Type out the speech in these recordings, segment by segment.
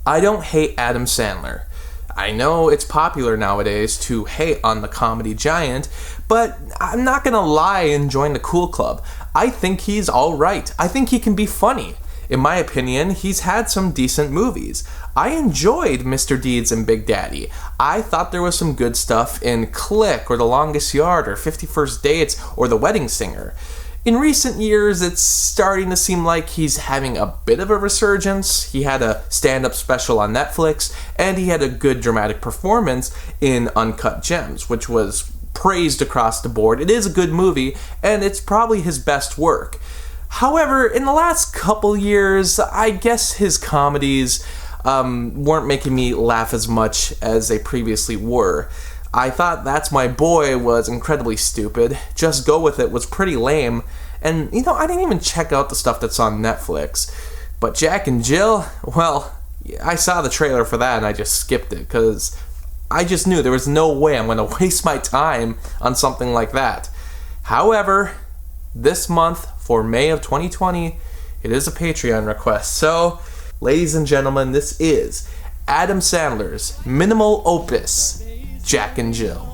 I don't hate Adam Sandler. I know it's popular nowadays to hate on the comedy giant, but I'm not gonna lie and join the cool club. I think he's alright. I think he can be funny. In my opinion, he's had some decent movies. I enjoyed Mr. Deeds and Big Daddy. I thought there was some good stuff in Click, or The Longest Yard, or 50 First Dates, or The Wedding Singer. In recent years, it's starting to seem like he's having a bit of a resurgence. He had a stand-up special on Netflix, and he had a good dramatic performance in Uncut Gems, which was praised across the board. It is a good movie, and it's probably his best work. However, in the last couple years, I guess his comedies weren't making me laugh as much as they previously were. I thought That's My Boy was incredibly stupid. Just Go With It was pretty lame. And, I didn't even check out the stuff that's on Netflix. But Jack and Jill, well, I saw the trailer for that and I just skipped it because I just knew there was no way I'm going to waste my time on something like that. However, this month, for May of 2020, it is a Patreon request. So, ladies and gentlemen, this is Adam Sandler's minimal opus, Jack and Jill.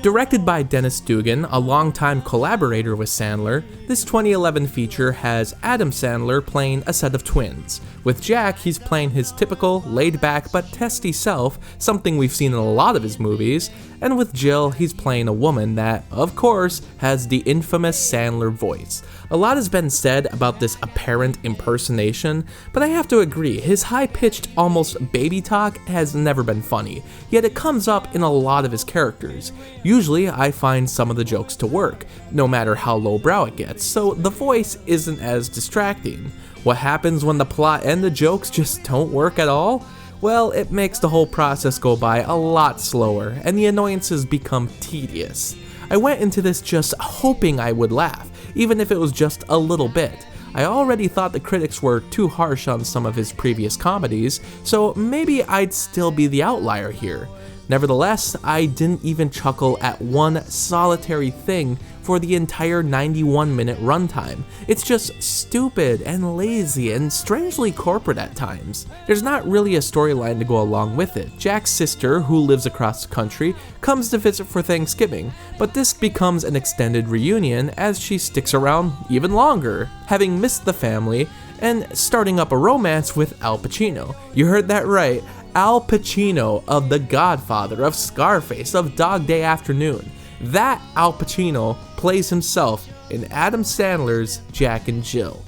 Directed by Dennis Dugan, a longtime collaborator with Sandler, this 2011 feature has Adam Sandler playing a set of twins. With Jack, he's playing his typical, laid-back but testy self, something we've seen in a lot of his movies, and with Jill, he's playing a woman that, of course, has the infamous Sandler voice. A lot has been said about this apparent impersonation, but I have to agree, his high-pitched, almost baby talk has never been funny, yet it comes up in a lot of his characters. Usually, I find some of the jokes to work, no matter how lowbrow it gets, so the voice isn't as distracting. What happens when the plot and the jokes just don't work at all? Well, it makes the whole process go by a lot slower, and the annoyances become tedious. I went into this just hoping I would laugh, even if it was just a little bit. I already thought the critics were too harsh on some of his previous comedies, so maybe I'd still be the outlier here. Nevertheless, I didn't even chuckle at one solitary thing for the entire 91-minute runtime. It's just stupid and lazy and strangely corporate at times. There's not really a storyline to go along with it. Jack's sister, who lives across the country, comes to visit for Thanksgiving, but this becomes an extended reunion as she sticks around even longer, having missed the family and starting up a romance with Al Pacino. You heard that right. Al Pacino of The Godfather, of Scarface, of Dog Day Afternoon. That Al Pacino plays himself in Adam Sandler's Jack and Jill.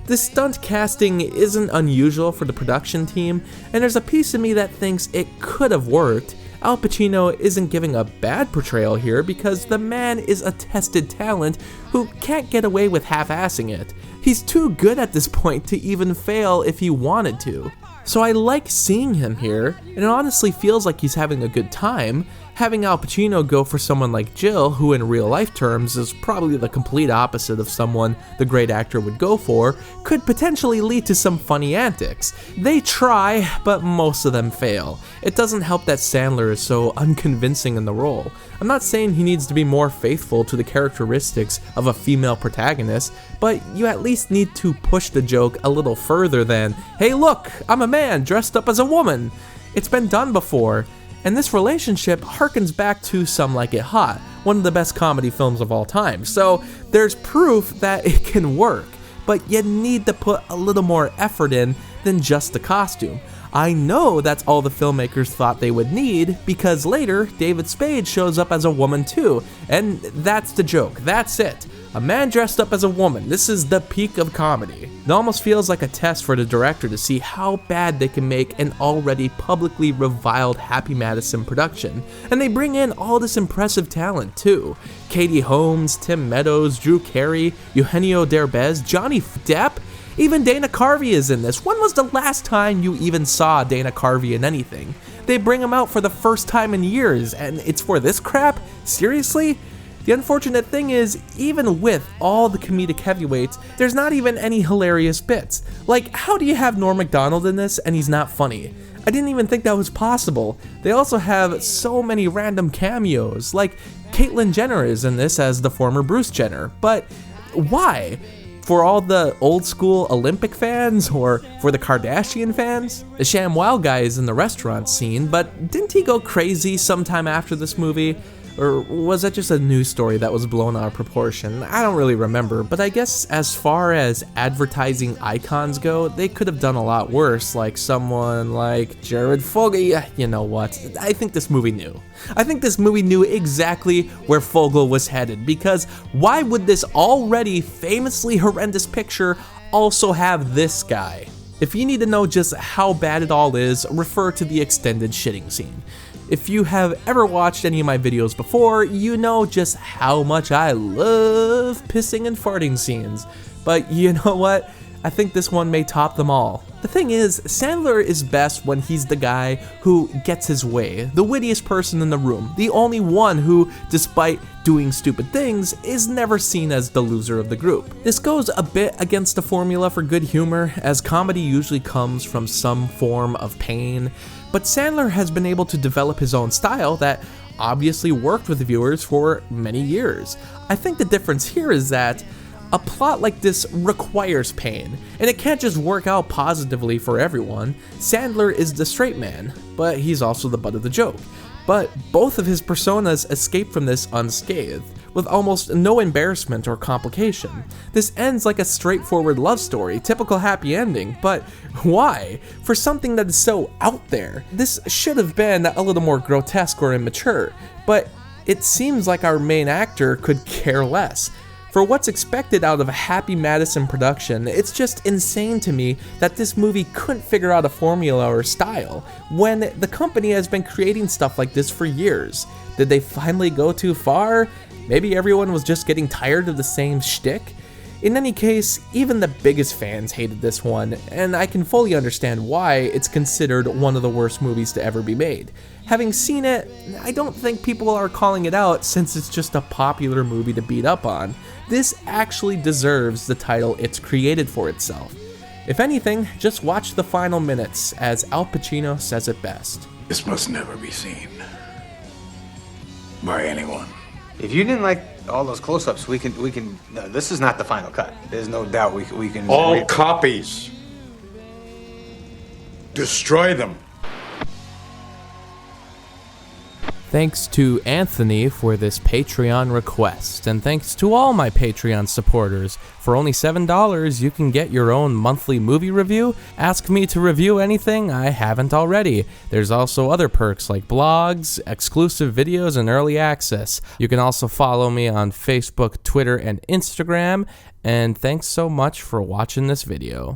The stunt casting isn't unusual for the production team, and there's a piece of me that thinks it could have worked. Al Pacino isn't giving a bad portrayal here because the man is a tested talent who can't get away with half-assing it. He's too good at this point to even fail if he wanted to. So I like seeing him here, and it honestly feels like he's having a good time. Having Al Pacino go for someone like Jill, who in real life terms is probably the complete opposite of someone the great actor would go for, could potentially lead to some funny antics. They try, but most of them fail. It doesn't help that Sandler is so unconvincing in the role. I'm not saying he needs to be more faithful to the characteristics of a female protagonist, but you at least need to push the joke a little further than, "Hey look, I'm a man dressed up as a woman." It's been done before. And this relationship harkens back to Some Like It Hot, one of the best comedy films of all time. So there's proof that it can work, but you need to put a little more effort in than just the costume. I know that's all the filmmakers thought they would need, because later, David Spade shows up as a woman too, and that's the joke, that's it. A man dressed up as a woman, this is the peak of comedy. It almost feels like a test for the director to see how bad they can make an already publicly reviled Happy Madison production, and they bring in all this impressive talent too. Katie Holmes, Tim Meadows, Drew Carey, Eugenio Derbez, Johnny Depp, even Dana Carvey is in this. When was the last time you even saw Dana Carvey in anything? They bring him out for the first time in years, and it's for this crap? Seriously? The unfortunate thing is, even with all the comedic heavyweights, there's not even any hilarious bits. Like, how do you have Norm Macdonald in this and he's not funny? I didn't even think that was possible. They also have so many random cameos, like Caitlyn Jenner is in this as the former Bruce Jenner, but why? For all the old school Olympic fans, or for the Kardashian fans, the ShamWow guy is in the restaurant scene, but didn't he go crazy sometime after this movie? Or was that just a news story that was blown out of proportion? I don't really remember, but I guess as far as advertising icons go, they could have done a lot worse, like someone like Jared Fogle. You know what? I think this movie knew. I think this movie knew exactly where Fogle was headed, because why would this already famously horrendous picture also have this guy? If you need to know just how bad it all is, refer to the extended shitting scene. If you have ever watched any of my videos before, you know just how much I love pissing and farting scenes. But you know what? I think this one may top them all. The thing is, Sandler is best when he's the guy who gets his way, the wittiest person in the room, the only one who, despite doing stupid things, is never seen as the loser of the group. This goes a bit against the formula for good humor, as comedy usually comes from some form of pain, but Sandler has been able to develop his own style that obviously worked with viewers for many years. I think the difference here is that a plot like this requires pain, and it can't just work out positively for everyone. Sandler is the straight man, but he's also the butt of the joke. But both of his personas escape from this unscathed, with almost no embarrassment or complication. This ends like a straightforward love story, typical happy ending, but why? For something that is so out there. This should have been a little more grotesque or immature, but it seems like our main actor could care less. For what's expected out of a Happy Madison production, it's just insane to me that this movie couldn't figure out a formula or style, when the company has been creating stuff like this for years. Did they finally go too far? Maybe everyone was just getting tired of the same shtick? In any case, even the biggest fans hated this one, and I can fully understand why it's considered one of the worst movies to ever be made. Having seen it, I don't think people are calling it out since it's just a popular movie to beat up on. This actually deserves the title it's created for itself. If anything, just watch the final minutes, as Al Pacino says it best. This must never be seen by anyone. If you didn't like all those close-ups, we can. No, this is not the final cut. There's no doubt we can. All copies. Destroy them. Thanks to Anthony for this Patreon request, and thanks to all my Patreon supporters. For only $7, you can get your own monthly movie review. Ask me to review anything I haven't already. There's also other perks like blogs, exclusive videos, and early access. You can also follow me on Facebook, Twitter, and Instagram. And thanks so much for watching this video.